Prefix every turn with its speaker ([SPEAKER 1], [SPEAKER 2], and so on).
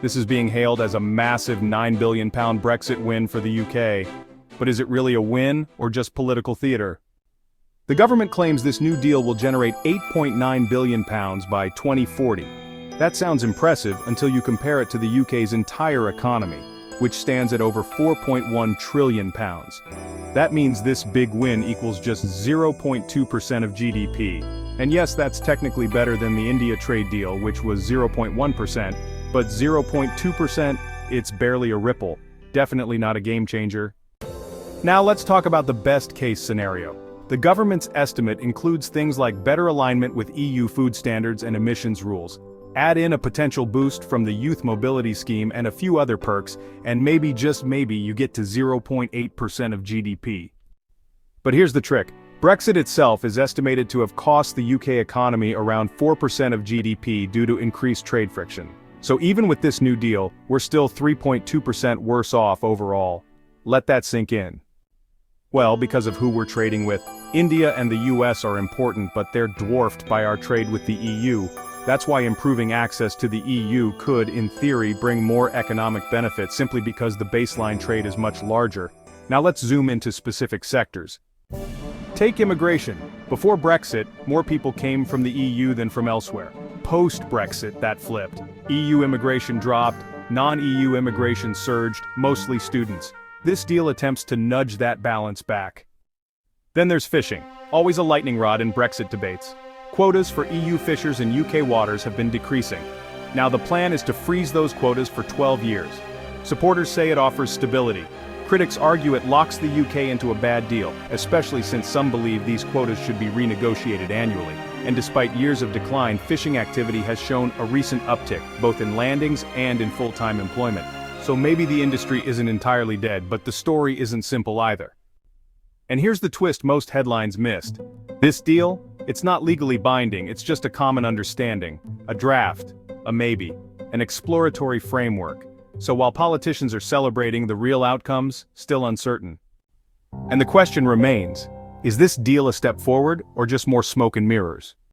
[SPEAKER 1] This is being hailed as a massive £9 billion Brexit win for the UK. But is it really a win, or just political theatre? The government claims this new deal will generate £8.9 billion by 2040. That sounds impressive until you compare it to the UK's entire economy, which stands at over £4.1 trillion. That means this big win equals just 0.2% of GDP. And yes, that's technically better than the India trade deal, which was 0.1%, but 0.2%, it's barely a ripple. Definitely not a game changer. Now let's talk about the best case scenario. The government's estimate includes things like better alignment with EU food standards and emissions rules. Add in a potential boost from the youth mobility scheme and a few other perks, and maybe, just maybe, you get to 0.8% of GDP. But here's the trick. Brexit itself is estimated to have cost the UK economy around 4% of GDP due to increased trade friction. So even with this new deal, we're still 3.2% worse off overall. Let that sink in. Well, because of who we're trading with, India and the US are important, but they're dwarfed by our trade with the EU. That's why improving access to the EU could, in theory, bring more economic benefits simply because the baseline trade is much larger. Now let's zoom into specific sectors. Take immigration. Before Brexit, more people came from the EU than from elsewhere. Post-Brexit, that flipped. EU immigration dropped, non-EU immigration surged, mostly students. This deal attempts to nudge that balance back. Then there's fishing, always a lightning rod in Brexit debates. Quotas for EU fishers in UK waters have been decreasing. Now the plan is to freeze those quotas for 12 years. Supporters say it offers stability. Critics argue it locks the UK into a bad deal, especially since some believe these quotas should be renegotiated annually. And despite years of decline, fishing activity has shown a recent uptick, both in landings and in full-time employment. So maybe the industry isn't entirely dead, but the story isn't simple either. And here's the twist most headlines missed. This deal? It's not legally binding, it's just a common understanding. A draft. A maybe. An exploratory framework. So while politicians are celebrating, the real outcomes, still uncertain. And the question remains, is this deal a step forward, or just more smoke and mirrors?